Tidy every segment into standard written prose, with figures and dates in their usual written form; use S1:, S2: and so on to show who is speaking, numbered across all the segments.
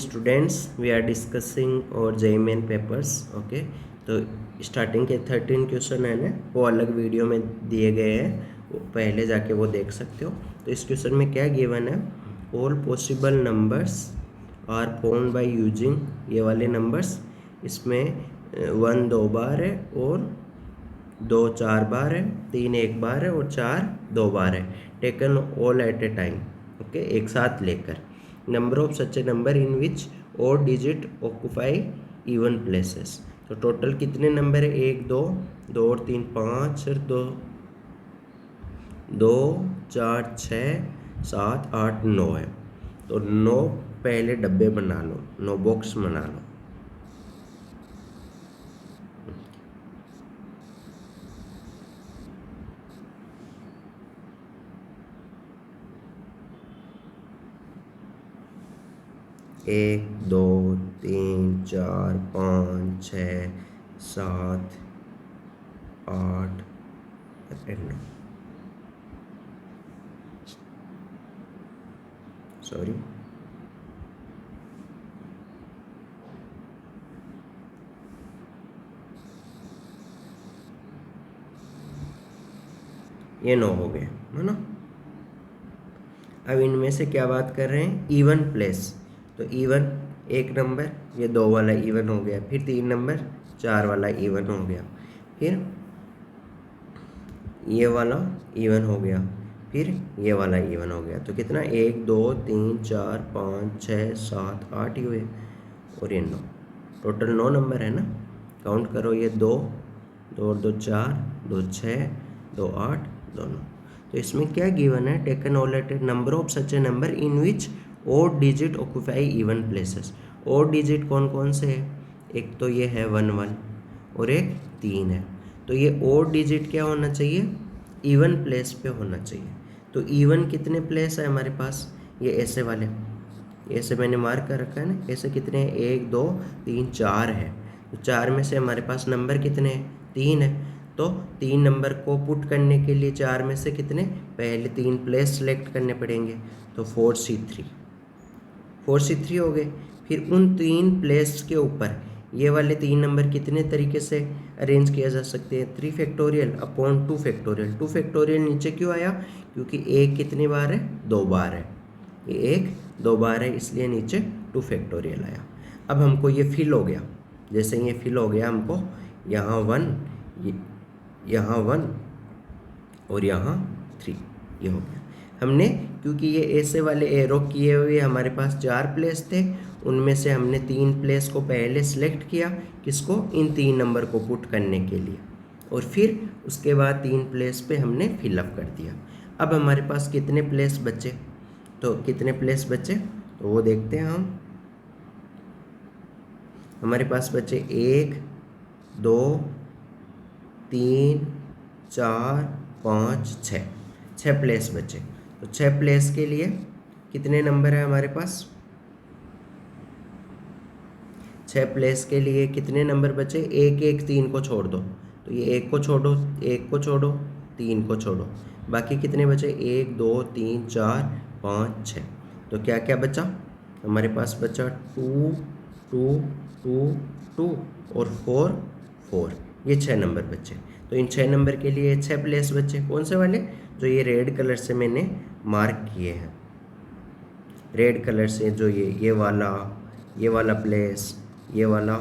S1: Students we are discussing और JEE main papers. Okay, तो starting के 13 क्वेश्चन है ना, वो अलग वीडियो में दिए गए हैं, वो पहले जाके वो देख सकते हो। तो इस क्वेश्चन में क्या गिवन है, all possible numbers are found by using ये वाले नंबर्स। इसमें 1 2 बार है और 2 4 बार है, 3 1 बार है और 4 2 बार है। Taken all at a time, okay, एक साथ लेकर। Number of such a number in which और डिजिट ऑक्यूपाई इवन प्लेसेस। तो टोटल कितने नंबर है, 1 2 2 और 3 5 और 2 2 4 6 7 8 9 है। तो 9 पहले डब्बे बना लो, 9 बॉक्स बना लो। एक 2 3 4 5 6 7 8 9, सॉरी, ये 9 हो गए, है ना। अब इनमें से क्या बात कर रहे हैं, इवन प्लेस। तो इवन एक नंबर, ये 2 वाला इवन हो गया, फिर 3 नंबर 4 वाला इवन हो गया, फिर ये वाला इवन हो गया, फिर ये वाला इवन हो गया। तो कितना, 1 2 3 4 5 6 7 8 ही हुए और ये 9। टोटल 9 नंबर है ना। काउंट करो, ये 2 2 और 2 4 2 6 2 8 2 9। तो इसमें क्या गिवन है, taken all eight number of such a number in which odd digit occupy even places. Odd digit कौन कौन से है, एक तो ये है 1 1 और एक 3 है। तो ये ओड डिजिट क्या होना चाहिए, इवन प्लेस पे होना चाहिए। तो इवन कितने प्लेस है हमारे पास, ये ऐसे वाले, ऐसे मैंने मार्क कर रखा है ना, ऐसे कितने हैं, 1 2 3 4 है। तो 4 में से हमारे पास नंबर कितने हैं, 3 है। तो 3 नंबर को पुट करने के लिए 4 में से कितने, पहले 3 प्लेस सेलेक्ट करने पड़ेंगे। तो 4 C 3 हो गए। फिर उन 3 प्लेस के ऊपर ये वाले 3 नंबर कितने तरीके से अरेंज किया जा सकते हैं, 3 फैक्टोरियल अपॉन 2 फैक्टोरियल। 2 फैक्टोरियल नीचे क्यों आया, क्योंकि एक कितनी बार है, 2 बार है, ये एक 2 बार है, इसलिए नीचे 2 फैक्टोरियल आया। अब हमको ये फिल हो गया, जैसे ये फिल हो गया हमको, यहाँ 1 यहाँ 1 और यहाँ 3, ये हो गया। हमने, क्योंकि ये ऐसे वाले एरो किए हुए हमारे पास 4 प्लेस थे, उनमें से हमने 3 प्लेस को पहले सेलेक्ट किया, किसको, इन 3 नंबर को पुट करने के लिए, और फिर उसके बाद 3 प्लेस पे हमने फिलअप कर दिया। अब हमारे पास कितने प्लेस बचे, तो कितने प्लेस बचे, तो वो देखते हैं हम। हमारे पास बचे 1 2 3 4 5 6 प्लेस बचे। तो 6 प्लेस के लिए कितने नंबर है हमारे पास, 6 प्लेस के लिए कितने नंबर बचे, 1 1 3 को छोड़ दो, तो ये 1 को छोड़ो, 1 को छोड़ो, 3 को छोड़ो, बाकी कितने बचे, 1 2 3 4 5 6। तो क्या क्या बचा, हमारे पास बचा 2 2 2 2 और 4 4, ये 6 नंबर बचे। तो इन 6 नंबर के लिए 6 प्लेस बचे, कौन से वाले, जो ये रेड कलर से मैंने मार्क किए हैं, रेड कलर से, जो ये वाला प्लेस, ये वाला,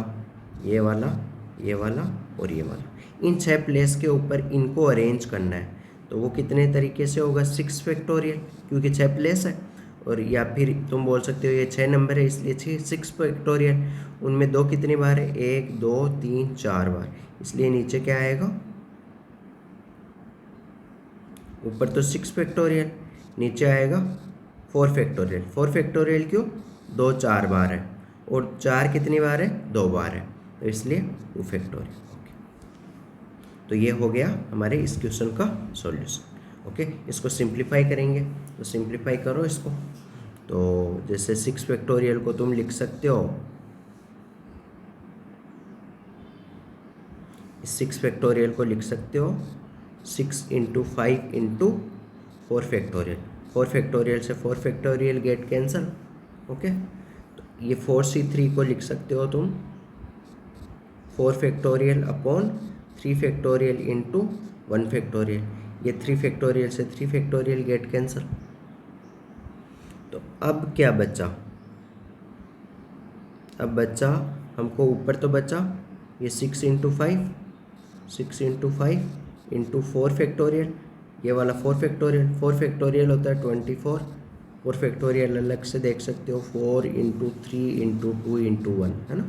S1: ये वाला, ये वाला और ये वाला, इन 6 प्लेस के ऊपर इनको अरेंज करना है। तो वो कितने तरीके से होगा, 6 फैक्टोरियल, क्योंकि 6 प्लेस है, और या फिर तुम बोल सकते हो ये 6 नंबर है इसलिए 6 फैक्टोरियल, उनमें 2 कितनी बार है, 1 2 3 4 बार, इसलिए नीचे क्या आएगा, ऊपर तो 6 फैक्टोरियल, नीचे आएगा 4 फैक्टोरियल। 4 फैक्टोरियल क्यों, 2 4 बार है और 4 कितनी बार है, 2 बार है, तो इसलिए 2 फैक्टोरियल। ओके, तो ये हो गया हमारे इस क्वेश्चन का सॉल्यूशन। ओके, इसको सिंप्लीफाई करेंगे, तो सिंप्लीफाई करो इसको। तो जैसे 6 फैक्टोरियल को तुम लिख सकते हो, इस 6 फैक्टोरियल को लिख सकते हो 6 × 5 × 4 फैक्टोरियल। 4 फैक्टोरियल से 4 फैक्टोरियल गेट कैंसल। ओके, तो ये 4c3 को लिख सकते हो तुम 4 factorial upon 3 factorial into 1 factorial. ये 3 फैक्टोरियल से 3 फैक्टोरियल गेट कैंसिल। तो अब क्या बचा, अब बचा हमको ऊपर तो बचा ये 6 इंटू 5, 6 इंटू 5 इंटू 4 फैक्टोरियल, ये वाला 4 फैक्टोरियल, 4 फैक्टोरियल होता है 24। 4 फैक्टोरियल अलग से देख सकते हो 4 इंटू 3 इंटू 2 इंटू 1 है ना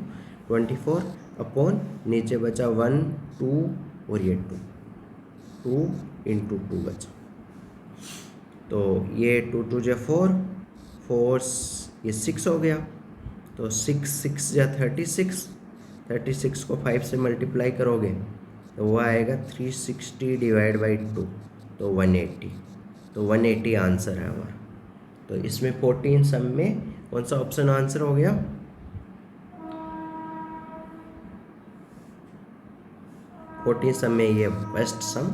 S1: 24 अपॉन नीचे बचा 1 2 और ये 2 इंटू 2 बचा। तो ये 2 2 जा 4 4 ये 6 हो गया। तो 6 6 जा 36, 36 को 5 से मल्टीप्लाई करोगे तो वो आएगा 360 डिवाइड बाई 2 तो 180। तो 180 आंसर है हमारा। तो इसमें 14 सम में कौन सा ऑप्शन आंसर हो गया? 14 सम में ये फर्स्ट सम,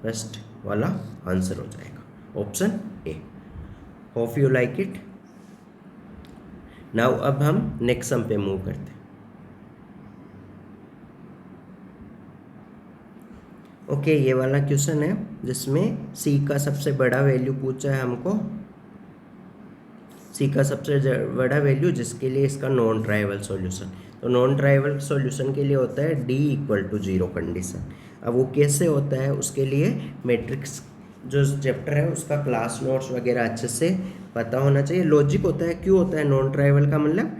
S1: फर्स्ट वाला आंसर हो जाएगा option A. Hope you like it. Now अब हम नेक्स्ट सम पे मूव करते हैं। ओके, ये वाला क्वेश्चन है जिसमें सी का सबसे बड़ा वैल्यू पूछा है हमको, सी का सबसे बड़ा वैल्यू जिसके लिए इसका नॉन ट्राइवल सॉल्यूशन। तो नॉन ट्राइवल सॉल्यूशन के लिए होता है डी इक्वल टू 0 कंडीशन। अब वो कैसे होता है उसके लिए मैट्रिक्स जो चैप्टर है उसका क्लास नोट्स वगैरह अच्छे से पता होना चाहिए। लॉजिक होता है, क्यों होता है नॉन ट्राइवल का मतलब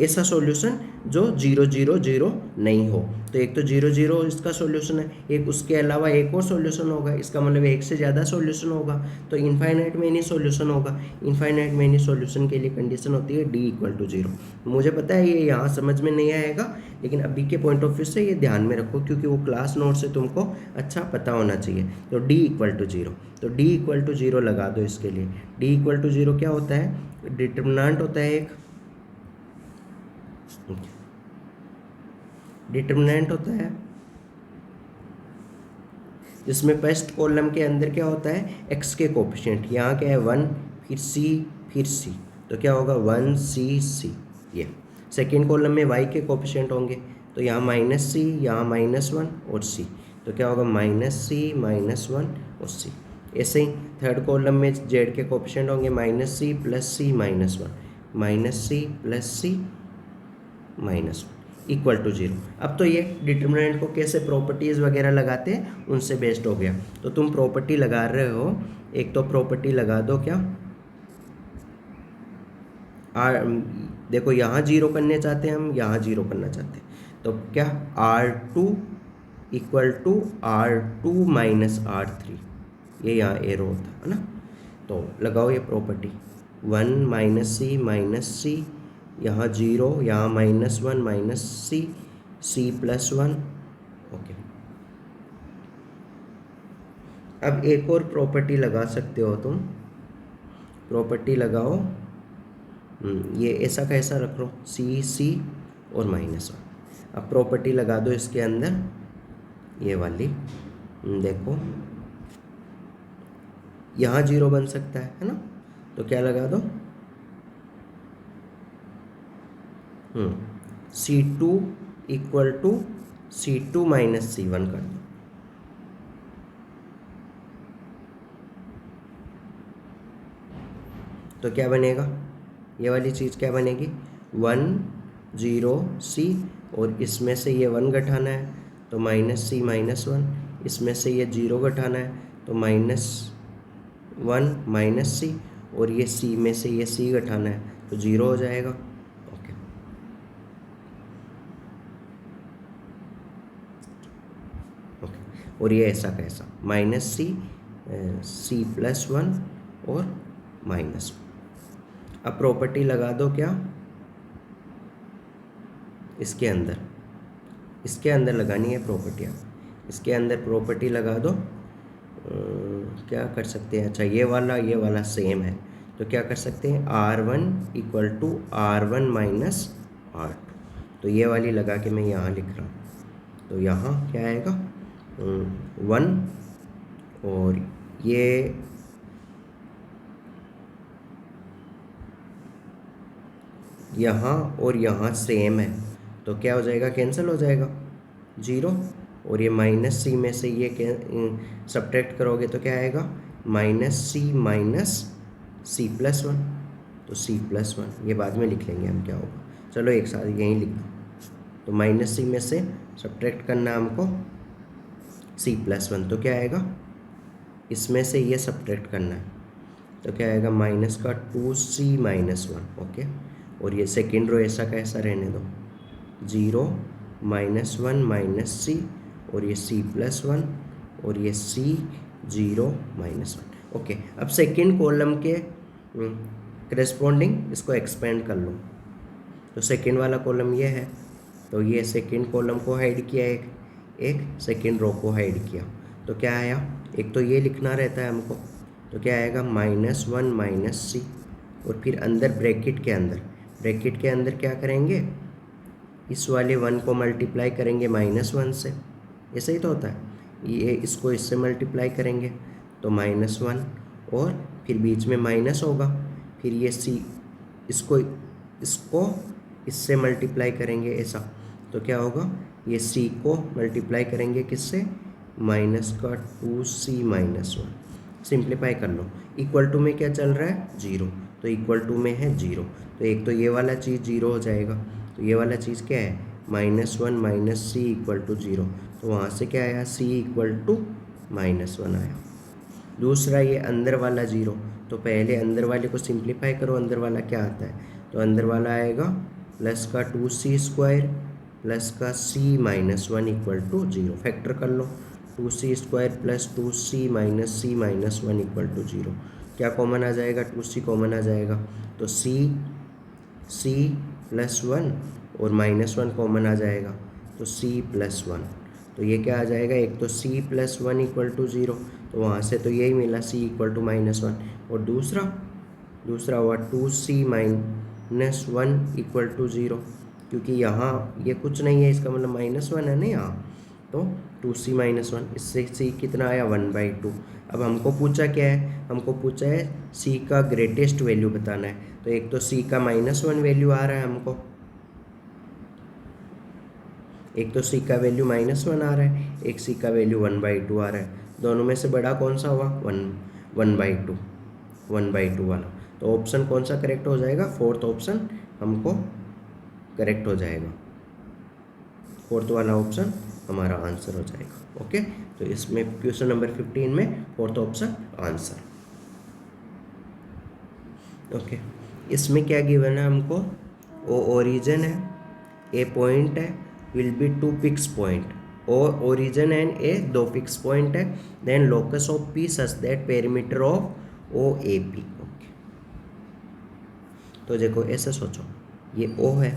S1: ऐसा सॉल्यूशन जो 0 0 0 नहीं हो। तो एक तो 0 0 इसका सॉल्यूशन है, एक उसके अलावा एक और सॉल्यूशन होगा, इसका मतलब एक से ज़्यादा सॉल्यूशन होगा। तो इनफाइनाइट मैनी सॉल्यूशन होगा। इनफाइनाइट मैनी सॉल्यूशन के लिए कंडीशन होती है डी इक्वल टू 0। मुझे पता है ये यहाँ समझ में नहीं आएगा, लेकिन अभी के पॉइंट ऑफ व्यू से ये ध्यान में रखो क्योंकि वो क्लास नोट से तुमको अच्छा पता होना चाहिए। तो डी इक्वल टू 0, तो डी इक्वल टू 0 लगा दो इसके लिए। डी इक्वल टू 0 क्या होता है? डिटर्मिनेंट होता है एक, डिटर्मिनेंट होता है जिसमें फर्स्ट कॉलम के अंदर क्या होता है एक्स के कोफिशिएंट। यहाँ क्या है 1 फिर सी फिर सी, तो क्या होगा 1 सी सी। ये सेकेंड कॉलम में वाई के कोफिशिएंट होंगे, तो यहाँ माइनस सी, यहाँ -1 और सी, तो क्या होगा -c -1 और सी। ऐसे ही थर्ड कॉलम में जेड के कोफिशिएंट होंगे -c + c -1, -c + c -1 equal to 0। अब तो ये डिटर्मिनेंट को कैसे प्रॉपर्टीज़ वगैरह लगाते हैं उनसे बेस्ड हो गया। तो तुम प्रॉपर्टी लगा रहे हो, एक तो प्रॉपर्टी लगा दो क्या देखो यहाँ 0 करने चाहते हैं हम, यहाँ 0 करना चाहते हैं, तो क्या R2 equal to R2 - R3, ये यहाँ एरो होता है ना। तो लगाओ ये प्रॉपर्टी 1 - c यहाँ 0, यहाँ -1 -c, c + 1। ओके, अब एक और प्रॉपर्टी लगा सकते हो तुम। प्रॉपर्टी लगाओ, ये ऐसा कैसा रख लो c और -1। अब प्रॉपर्टी लगा दो इसके अंदर, ये वाली देखो यहाँ 0 बन सकता है ना, तो क्या लगा दो C2 equal to C2 - C1 कर दो। तो क्या बनेगा, ये वाली चीज़ क्या बनेगी 1 0 C, और इसमें से ये 1 घटाना है तो -c -1, इसमें से ये 0 घटाना है तो -1 -c, और ये c में से ये c घटाना है तो 0 हो जाएगा। ओके, और ये ऐसा कैसा -c c + 1 और -1। अब प्रॉपर्टी लगा दो क्या इसके अंदर, इसके अंदर लगानी है प्रॉपर्टी। आप इसके अंदर प्रॉपर्टी लगा दो। क्या कर सकते हैं, अच्छा ये वाला सेम है, तो क्या कर सकते हैं R1 equal to R1 - R2। तो ये वाली लगा के मैं यहाँ लिख रहा हूँ, तो यहाँ क्या आएगा 1, और ये यहाँ और यहाँ सेम है तो क्या हो जाएगा, कैंसिल हो जाएगा 0। और ये माइनस सी में से ये सब्ट्रैक्ट करोगे तो क्या आएगा, माइनस सी प्लस वन। तो सी प्लस वन ये बाद में लिख लेंगे हम क्या होगा, चलो एक साथ यहीं लिख दो। तो माइनस सी में से सब्ट्रैक्ट करना हमको सी प्लस वन, तो क्या आएगा, इसमें से ये सब्ट्रैक्ट करना है तो क्या आएगा, माइनस का 2c माइनस वन। ओके, और ये सेकेंड रो ऐसा कैसा रहने दो, 0 -1 माइनस सी, और ये c प्लस वन, और ये c 0 -1। ओके, अब सेकेंड कॉलम के करस्पॉन्डिंग इसको एक्सपेंड कर लो। तो सेकेंड वाला कॉलम ये है, तो ये सेकेंड कॉलम को हाइड किया, एक सेकेंड रो को हाइड किया, तो क्या आया, एक तो ये लिखना रहता है हमको, तो क्या आएगा, -1 माइनस सी, और फिर अंदर ब्रैकेट के अंदर क्या करेंगे, इस वाले 1 को मल्टीप्लाई करेंगे -1 से, ऐसे ही तो होता है, ये इसको इससे मल्टीप्लाई करेंगे तो -1, और फिर बीच में माइनस होगा, फिर ये सी इसको इससे मल्टीप्लाई करेंगे ऐसा, तो क्या होगा, ये c को मल्टीप्लाई करेंगे किससे, माइनस का 2c माइनस वन। सिंप्लीफाई कर लो, इक्वल टू में क्या चल रहा है, 0, तो इक्वल टू में है 0, तो एक तो ये वाला चीज़ 0 हो जाएगा, तो ये वाला चीज़ क्या है, -1 माइनस सी इक्वल टू 0, तो वहाँ से क्या आया, c इक्वल टू -1 आया। दूसरा ये अंदर वाला 0, तो पहले अंदर वाले को सिंप्लीफाई करो, अंदर वाला क्या आता है, तो अंदर वाला आएगा प्लस का 2c² प्लस का c minus one equal to 0। Factor कर लो, 2c² plus 2c minus c minus one equal to 0। क्या कॉमन आ जाएगा, 2c कॉमन आ जाएगा, तो c प्लस वन और -1 कॉमन आ जाएगा, तो c प्लस वन, तो ये क्या आ जाएगा, एक तो c plus one equal to 0, तो वहाँ से तो यही मिला c इक्वल टू -1, और दूसरा हुआ 2c minus one equal to 0, क्योंकि यहाँ ये कुछ नहीं है, इसका मतलब -1 है ना यहाँ, तो 2c माइनस वन, इससे c कितना आया, 1/2। अब हमको पूछा क्या है, हमको पूछा है c का ग्रेटेस्ट वैल्यू बताना है, तो एक तो c का -1 वैल्यू आ रहा है हमको, एक तो c का वैल्यू -1 आ रहा है, एक c का वैल्यू 1/2 आ रहा है, दोनों में से बड़ा कौन सा हुआ, 1/2 वाला, तो ऑप्शन कौन सा करेक्ट हो जाएगा, फोर्थ ऑप्शन हमको करेक्ट हो जाएगा, फोर्थ वाला ऑप्शन हमारा आंसर हो जाएगा। ओके, तो इसमें क्वेश्चन नंबर 15 में फोर्थ ऑप्शन आंसर। ओके, इसमें क्या गिवन है हमको, ओ ओरिजिन है, ए पॉइंट है, विल बी 2 फिक्स पॉइंट, और origin and A 2 fix point है, then locus of P such that perimeter of O A P. Okay, तो देखो ऐसे सोचो, ये ओ है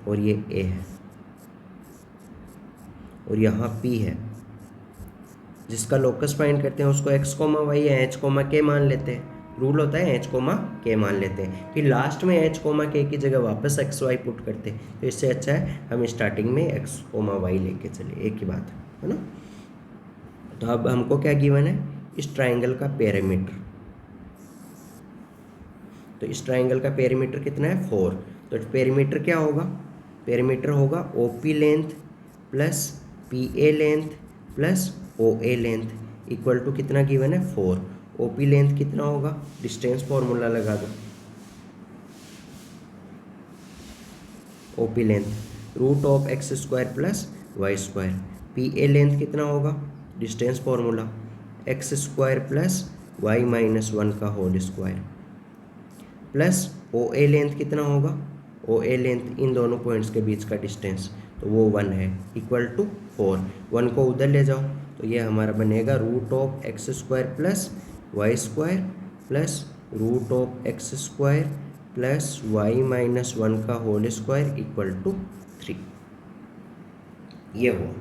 S1: और ये ए है, और यहाँ P है, जिसका लोकस फाइंड करते हैं उसको x, y या h, k मान लेते हैं, रूल होता है h, k मान लेते हैं, फिर लास्ट में h, k की जगह वापस x, y पुट करते हैं, तो इससे अच्छा है हम स्टार्टिंग में x, y लेके चले, एक ही बात है ना। तो अब हमको क्या गिवन है, इस ट्राइंगल का पेरीमीटर, तो इस ट्राइंगल का पेरीमीटर कितना है, 4, तो पेरीमीटर क्या होगा, पेरीमीटर होगा OP length plus PA length plus OA length equal to कितना गिवन है, 4। OP लेंथ कितना होगा, डिस्टेंस फॉर्मूला लगा दो, OP length √x² plus y², PA length कितना होगा, distance formula x² plus y minus one का whole square, plus OA length कितना होगा, OA लेंथ इन दोनों पॉइंट्स के बीच का डिस्टेंस, तो वो 1 है, इक्वल टू 4। 1 को उधर ले जाओ तो ये हमारा बनेगा √x² plus y² plus √x² plus y minus one का होल स्क्वायर इक्वल टू 3, ये हुआ।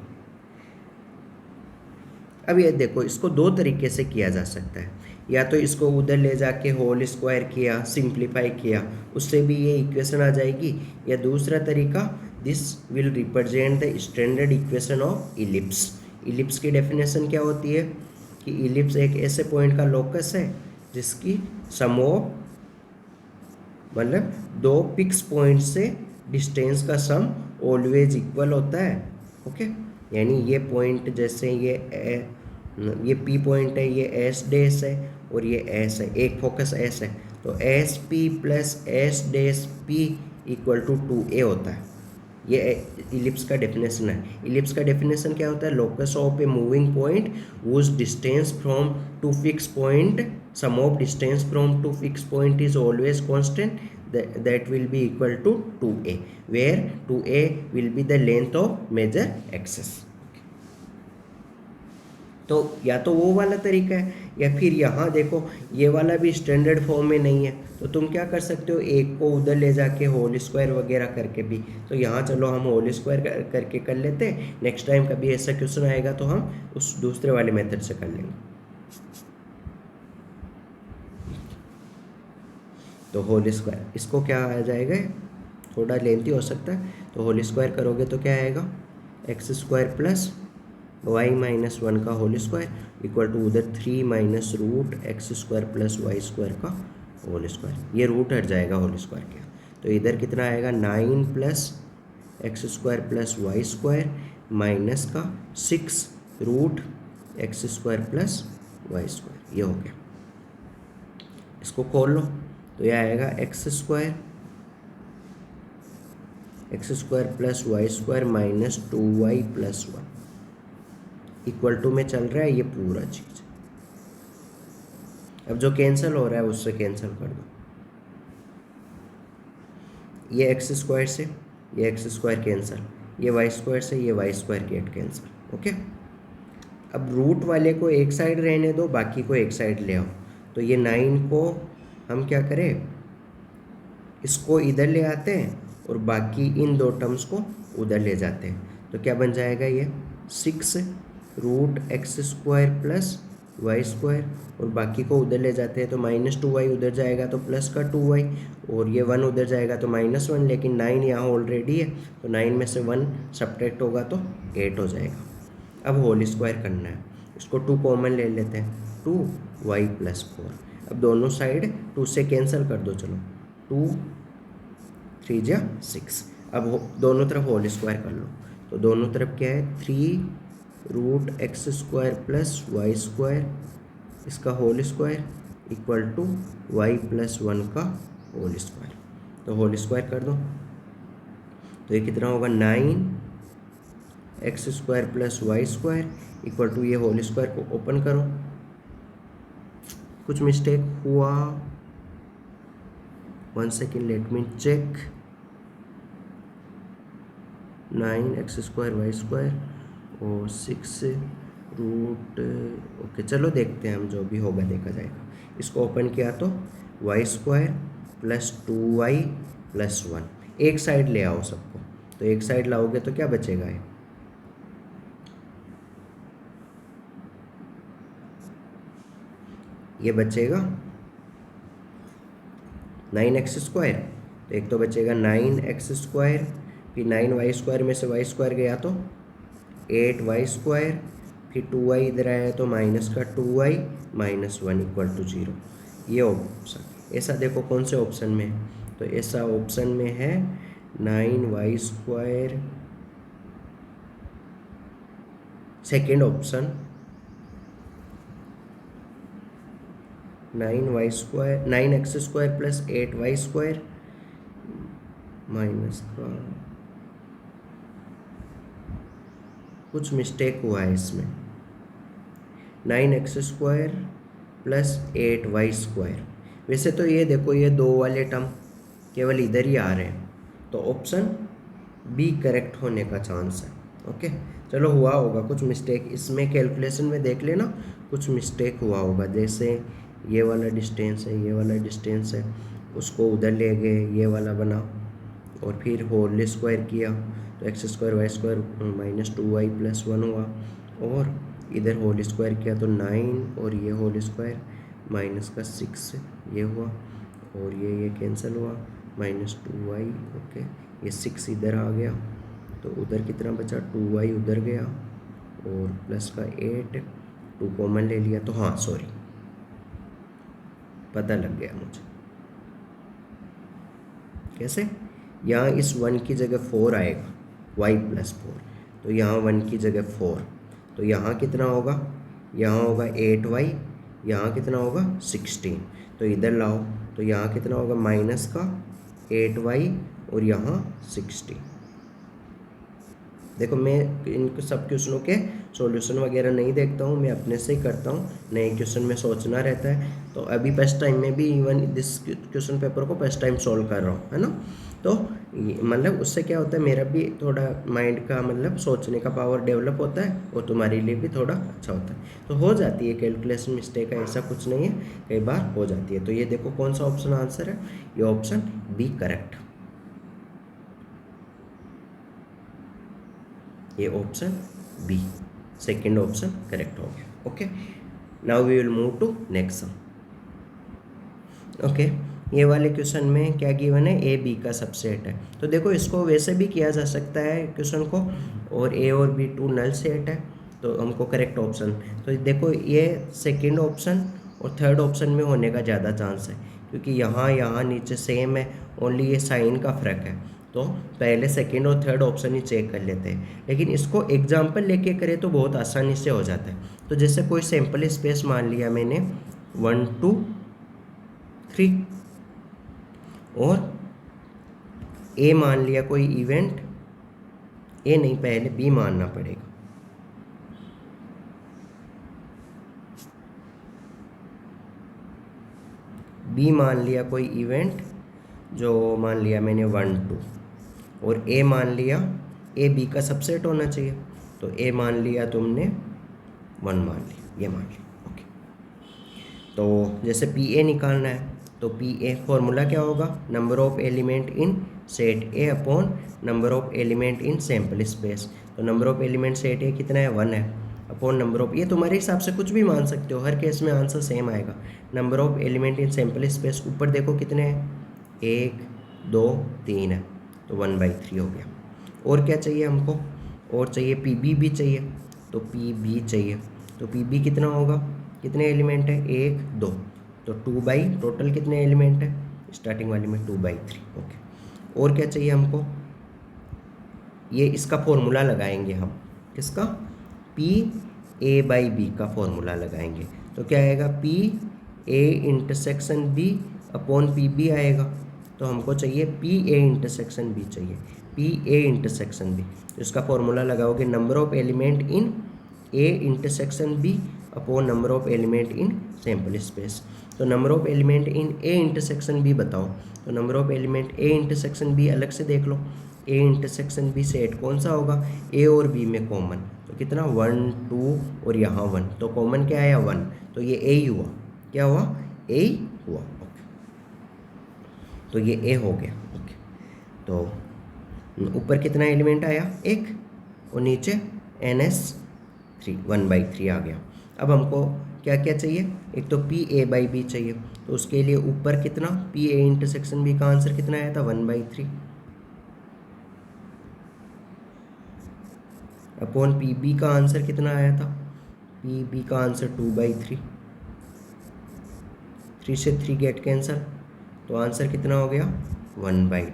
S1: अब ये देखो, इसको दो तरीके से किया जा सकता है, या तो इसको उधर ले जाके होल स्क्वायर किया, सिंप्लीफाई किया, उससे भी ये इक्वेशन आ जाएगी, या दूसरा तरीका, this will represent the standard equation of ellipse. Ellipse की डेफिनेशन क्या होती है कि इलिप्स एक ऐसे पॉइंट का लोकस है जिसकी सम ऑफ मतलब दो फिक्स पॉइंट से डिस्टेंस का सम ऑलवेज इक्वल होता है। ओके, यानी ये पॉइंट जैसे ये पी पॉइंट है, ये एस डेस है और ये एस है, एक फोकस एस है, तो S P plus S dash P equal to 2a होता है। ये इलिप्स का डेफिनेशन है। इलिप्स का डेफिनेशन क्या होता है? Locus of a moving point whose distance from two fix point, sum of distance from two fix point is always constant, that will be equal to 2a, where 2a will be the length of major axis। तो या तो वो वाला तरीका है, या फिर यहाँ देखो ये वाला भी स्टैंडर्ड फॉर्म में नहीं है, तो तुम क्या कर सकते हो, एक को उधर ले जाके होल स्क्वायर वगैरह करके भी। तो यहाँ चलो हम होल स्क्वायर करके कर लेते हैं, नेक्स्ट टाइम कभी ऐसा क्वेश्चन आएगा तो हम उस दूसरे वाले मेथड से कर लेंगे। तो होल स्क्वायर, इसको क्या आ जाएगा, थोड़ा लेंथी हो सकता है, तो होल स्क्वायर करोगे तो क्या आएगा, x square plus y minus 1 का होल स्क्वायर इक्वल टू उधर 3 minus root x square plus y square का होल स्क्वायर। ये रूट हट जाएगा होल स्क्वायर के, तो इधर कितना आएगा, 9 plus x square plus y square minus का 6 root x square plus y square. ये हो गया, इसको खोल लो तो यह आएगा x square plus y square minus 2y plus 1 equal to में चल रहा है ये पूरा चीज। अब जो कैंसिल हो रहा है उससे कैंसिल कर दो, ये एक्स स्क्वायर से ये एक्स स्क्वायर कैंसिल, ये वाई स्क्वायर से ये y square get cancel. Okay, अब रूट वाले को एक साइड रहने दो, बाकी को एक साइड ले आओ। तो ये 9 को हम क्या करें, इसको इधर ले आते हैं और बाकी इन दो टर्म्स को उधर ले जाते हैं। तो क्या बन जाएगा, ये 6 root x square plus y square, और बाकी को उधर ले जाते हैं तो -2y उधर जाएगा तो प्लस का 2y, और ये 1 उधर जाएगा तो -1, लेकिन 9 यहाँ ऑलरेडी है तो 9 में से 1 सब्ट्रैक्ट होगा तो 8 हो जाएगा। अब होल स्क्वायर करना है, इसको 2 कॉमन ले लेते हैं, 2y प्लस 4। अब दोनों साइड 2 से कैंसिल कर दो, चलो 2 3 जा 6। अब दोनों तरफ होल स्क्वायर कर लो, तो दोनों तरफ क्या है, 3 root x square plus y square इसका whole square equal to y plus 1 का होल स्क्वायर। तो होल स्क्वायर कर दो तो ये कितना होगा, 9 x square plus y square equal to, ये होल स्क्वायर को ओपन करो, कुछ मिस्टेक हुआ, 1 second let me check, 9 x square y square और 6 रूट, ओके चलो देखते हैं हम, जो भी होगा देखा जाएगा। इसको ओपन किया तो Y square plus 2y plus 1, एक साइड ले आओ सबको, तो एक साइड लाओगे तो क्या बचेगा, ये बचेगा 9 एक्स स्क्वायर, तो एक तो बचेगा 9 एक्स स्क्वायर, फिर 9 वाई स्क्वायर में से वाई स्क्वायर गया तो 8 वाई स्क्वायर, फिर 2y इधर आया तो माइनस का 2y माइनस 1 इक्वल टू 0। ये ऑप्शन, ऐसा देखो कौन से ऑप्शन में है, तो ऐसा ऑप्शन में है 9 y square, second option 9 y square 9 x square plus 8 y square minus का, कुछ मिस्टेक हुआ है इसमें, 9 x square plus 8 y square. वैसे तो ये देखो ये दो वाले टर्म केवल इधर ही आ रहे हैं, तो ऑप्शन बी करेक्ट होने का चांस है। ओके चलो, हुआ होगा कुछ मिस्टेक इसमें, कैलकुलेशन में देख लेना कुछ मिस्टेक हुआ होगा, जैसे ये वाला डिस्टेंस है, ये वाला डिस्टेंस है, उसको उधर ले गए, ये वाला बना और फिर होल स्क्वायर किया तो x square y square minus 2y plus 1 हुआ, और इधर होल स्क्वायर किया तो 9 और ये होल स्क्वायर माइनस का 6 ये हुआ, और ये कैंसिल हुआ -2y। ओके, ये 6 इधर आ गया तो उधर कितना बचा, 2y उधर गया और प्लस का 8, 2 कॉमन ले लिया तो हाँ सॉरी, पता लग गया मुझे। कैसे, यहाँ इस 1 की जगह 4 आएगा, y + 4, तो यहाँ 1 की जगह 4, तो यहाँ कितना होगा, यहाँ होगा 8y, यहाँ कितना होगा 16, तो इधर लाओ, तो यहाँ कितना होगा माइनस का 8y और यहाँ 16। देखो मैं इन सब क्वेश्चनों के सॉल्यूशन वगैरह नहीं देखता हूँ, मैं अपने से ही करता हूँ, नए क्वेश्चन में सोचना रहता है। तो अभी फर्स्ट टाइम में भी इवन दिस क्वेश्चन पेपर को फर्स्ट टाइम सॉल्व कर रहा हूँ, है ना। तो मतलब उससे क्या होता है, मेरा भी थोड़ा माइंड का मतलब सोचने का पावर डेवलप होता है और तुम्हारे लिए भी थोड़ा अच्छा होता है। तो हो जाती है कैलकुलेशन मिस्टेक, ऐसा कुछ नहीं है, कई बार हो जाती है। तो ये देखो कौन सा ऑप्शन आंसर है, ये ऑप्शन बी करेक्ट, ये option B second option correct हो गया। Okay, now we will move to next sum. Okay, ये वाले क्वेश्चन में क्या गिवन है, ए बी का सबसेट है। तो देखो इसको वैसे भी किया जा सकता है क्वेश्चन को, और ए और बी 2 नल सेट है, तो हमको करेक्ट ऑप्शन, तो देखो ये सेकंड ऑप्शन और थर्ड ऑप्शन में होने का ज़्यादा चांस है, क्योंकि यहाँ नीचे सेम है, ओनली ये साइन का फ़र्क है। तो पहले सेकंड और थर्ड ऑप्शन ही चेक कर लेते हैं, लेकिन इसको एग्जाम्पल लेके करें तो बहुत आसानी से हो जाता है। तो जैसे कोई सैम्पल स्पेस मान लिया मैंने 1 2 3, और ए मान लिया कोई इवेंट, ए नहीं पहले बी मानना पड़ेगा, बी मान लिया कोई इवेंट जो मान लिया मैंने 1 2, और ए मान लिया, ए बी का सबसेट होना चाहिए, तो ए मान लिया तुमने 1 मान लिया, ये मान लिया। ओके, तो जैसे पी ए निकालना है, तो पी ए फॉर्मूला क्या होगा, number of element in set A upon number of element in sample space. तो number of element set A कितना है 1 है, अपॉन नंबर ऑफ, ये तुम्हारे हिसाब से कुछ भी मान सकते हो, हर केस में आंसर सेम आएगा। Number of element in sample space, ऊपर देखो कितने हैं, 1 2 3 है, तो 1/3 हो गया। और क्या चाहिए हमको, और चाहिए पी बी भी चाहिए, तो पी बी चाहिए, तो पी बी कितना होगा, कितने एलिमेंट है 1 2, तो 2 टोटल कितने एलिमेंट है स्टार्टिंग वाली में 2/3। ओके, और क्या चाहिए हमको, ये इसका फॉर्मूला लगाएंगे हम, किसका, पी ए बाई बी का फॉर्मूला लगाएंगे, तो क्या आएगा, P A intersection B upon P B आएगा। तो हमको चाहिए पी ए इंटरसेक्शन बी चाहिए, पी ए इंटरसेक्शन बी, तो इसका फॉर्मूला लगाओगे number of element in A intersection B upon number of element in sample space. तो number of element in A intersection B बताओ, तो number of element A intersection B अलग से देख लो, ए intersection B set कौन सा होगा, ए और बी में कॉमन, तो कितना 1 2 और यहाँ 1, तो कॉमन क्या आया 1, तो ये ए ही हुआ, क्या हुआ, ए ही हुआ। ओके, तो ये ए हो गया। ओके, तो ऊपर कितना एलिमेंट आया 1, और नीचे NS3 1/3 आ गया। अब हमको क्या क्या चाहिए, एक तो पी ए बाई बी चाहिए, तो उसके लिए ऊपर कितना, पी ए इंटरसेक्शन बी का आंसर कितना आया था 1/3, अपॉन पी बी का आंसर कितना आया था, पी बी का आंसर 2/3, 3 से 3 गेट कैंसल, तो आंसर कितना हो गया 1/2।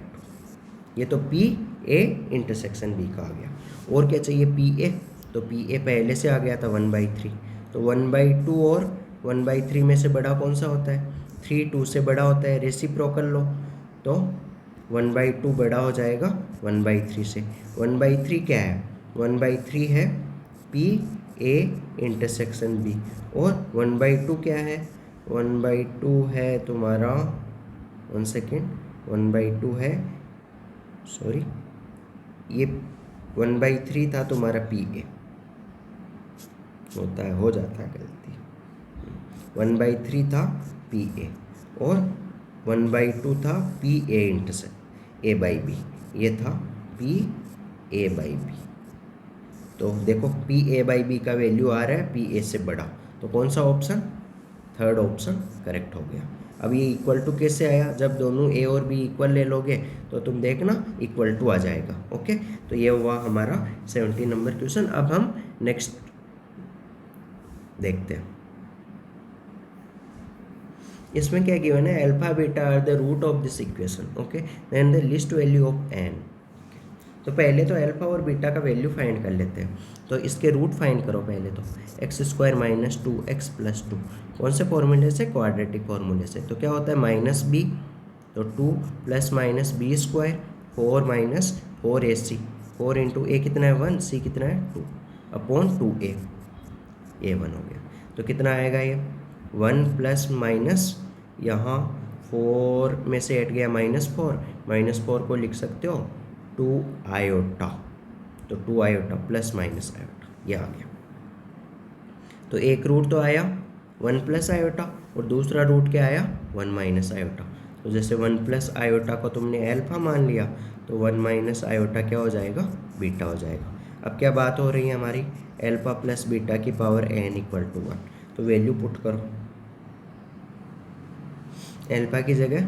S1: ये तो पी ए इंटरसेक्शन बी का आ गया। और क्या चाहिए पी ए, तो पी ए पहले से आ गया था 1/3, तो 1/2 और 1/3 में से बड़ा कौन सा होता है, 3 2 से बड़ा होता है, रेसिप्रोकल लो, तो 1/2 बड़ा हो जाएगा 1/3 से। 1/3 क्या है, 1/3 है पी ए इंटरसेक्शन बी, और 1/2 क्या है, 1/2 है तुम्हारा, 1 सेकेंड, 1/2 है, सॉरी ये 1/3 था तुम्हारा पी ए, होता है, हो जाता है गलती, 1/3 था पी ए, और 1/2 था P A intersect A by B, ये था पी ए बाई बी। तो देखो पी ए बाई बी का वैल्यू आ रहा है पी ए से बड़ा, तो कौन सा ऑप्शन, थर्ड ऑप्शन करेक्ट हो गया। अब ये इक्वल टू कैसे आया, जब दोनों ए और बी इक्वल ले लोगे तो तुम देखना इक्वल टू आ जाएगा। ओके, तो ये हुआ हमारा 70 नंबर क्वेश्चन। अब हम नेक्स्ट देखते हैं। इसमें क्या गिवन है, alpha beta are the root of this equation, okay, then the least value of n. तो पहले तो अल्फा और बीटा का वैल्यू फाइंड कर लेते हैं। तो इसके रूट फाइंड करो पहले तो, x square minus 2x plus 2, कौन से फॉर्मूले से, क्वाड्रेटिक फॉर्मूले से। तो क्या होता है माइनस बी, तो 2 plus minus b square 4 minus 4ac, 4 into a कितना है 1, सी कितना है 2 अपॉन 2a, ये 1 हो गया। तो कितना आएगा ये 1 प्लस माइनस यहाँ 4 में से हट गया -4, -4 को लिख सकते हो 2 आयोटा, तो 2 आयोटा प्लस माइनस आयोटा, ये आ गया। तो एक रूट तो आया 1 प्लस आयोटा और दूसरा रूट क्या आया 1 माइनस आयोटा। तो जैसे 1 प्लस आयोटा को तुमने अल्फा मान लिया तो 1 माइनस आयोटा क्या हो जाएगा, बीटा हो जाएगा। अब क्या बात हो रही है हमारी, अल्फा प्लस बीटा की पावर n इक्वल टू 1, तो वैल्यू पुट करो। अल्फा की जगह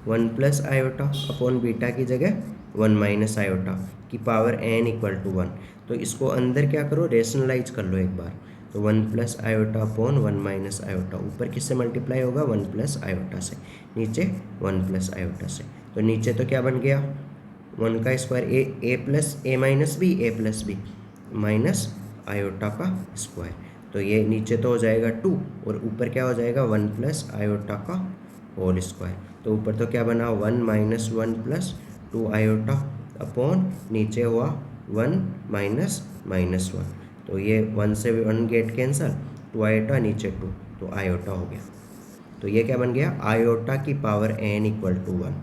S1: 1 प्लस आयोटा अपॉन बीटा की जगह 1 माइनस आयोटा की पावर n इक्वल टू 1। तो इसको अंदर क्या करो, रेशनलाइज कर लो एक बार। तो 1 plus iota upon 1 minus iota, ऊपर किससे मल्टीप्लाई होगा 1 प्लस आयोटा से, नीचे 1 प्लस आयोटा से। तो नीचे तो क्या बन गया 1 का स्क्वायर ए प्लस ए माइनस बी, ए प्लस बी माइनस आयोटा का स्क्वायर, तो ये नीचे तो हो जाएगा 2 और ऊपर क्या हो जाएगा 1 प्लस आयोटा का होल स्क्वायर। तो ऊपर तो क्या बना 1 माइनस 1 प्लस 2 आयोटा अपॉन नीचे हुआ 1 माइनस माइनस 1, तो ये 1 से 1 गेट कैंसल, 2 आयोटा नीचे 2, तो आयोटा हो गया। तो ये क्या बन गया आयोटा की पावर n इक्वल टू 1।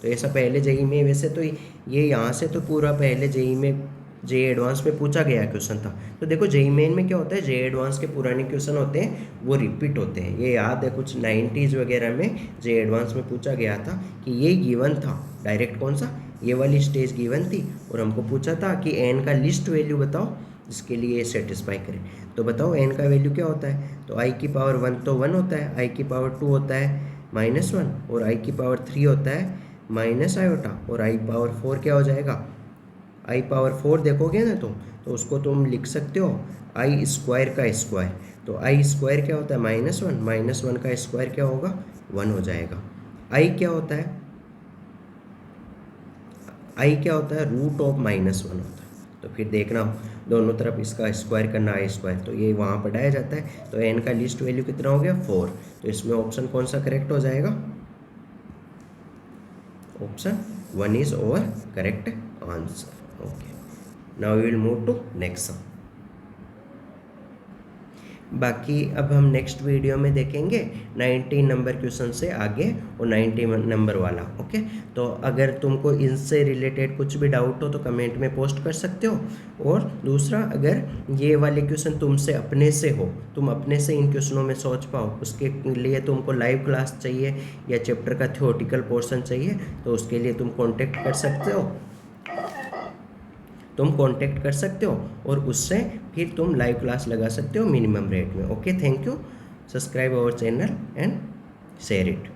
S1: तो ऐसा पहले जेई में, वैसे तो ये यहाँ से तो पूरा पहले जेई में, जे एडवांस में पूछा गया क्वेश्चन था। तो देखो जेई मेन में क्या होता है, जे एडवांस के पुराने क्वेश्चन होते हैं वो रिपीट होते हैं। ये याद है कुछ 90s वगैरह में जे एडवांस में पूछा गया था कि ये गिवन था डायरेक्ट, कौन सा, ये वाली स्टेज गिवन थी और हमको पूछा था कि एन का लिस्ट वैल्यू बताओ जिसके लिए ये सेटिस्फाई करे। तो बताओ एन का वैल्यू क्या होता है, तो आई की पावर 1 तो 1 होता है, आई की पावर 2 होता है -1 और आई की पावर 3 होता है माइनस आयोटा और आई पावर 4 क्या हो जाएगा, आई पावर 4 देखोगे ना तुम तो उसको तुम लिख सकते हो आई स्क्वायर का स्क्वायर। तो आई स्क्वायर क्या होता है -1, -1 का स्क्वायर क्या होगा 1 हो जाएगा। आई क्या होता है, आई क्या होता है रूट ऑफ -1 होता है। तो फिर देखना दोनों तरफ इसका स्क्वायर करना आई स्क्वायर, तो ये वहाँ पढ़ाया जाता है। तो एन का लिस्ट वैल्यू कितना हो गया 4, तो इसमें ऑप्शन कौन सा करेक्ट हो जाएगा, option 1 is our correct answer. Okay, now we will move to next sum. बाकी अब हम नेक्स्ट वीडियो में देखेंगे 90 नंबर क्वेश्चन से आगे और 90 नंबर वाला। ओके, तो अगर तुमको इनसे रिलेटेड कुछ भी डाउट हो तो कमेंट में पोस्ट कर सकते हो। और दूसरा, अगर ये वाले क्वेश्चन तुमसे अपने से हो, तुम अपने से इन क्वेश्चनों में सोच पाओ, उसके लिए तुमको लाइव क्लास चाहिए या चैप्टर का थ्योरेटिकल पोर्शन चाहिए, तो उसके लिए तुम कॉन्टेक्ट कर सकते हो, तुम कांटेक्ट कर सकते हो और उससे फिर तुम लाइव क्लास लगा सकते हो मिनिमम रेट में। Okay, thank you, subscribe our channel and share it.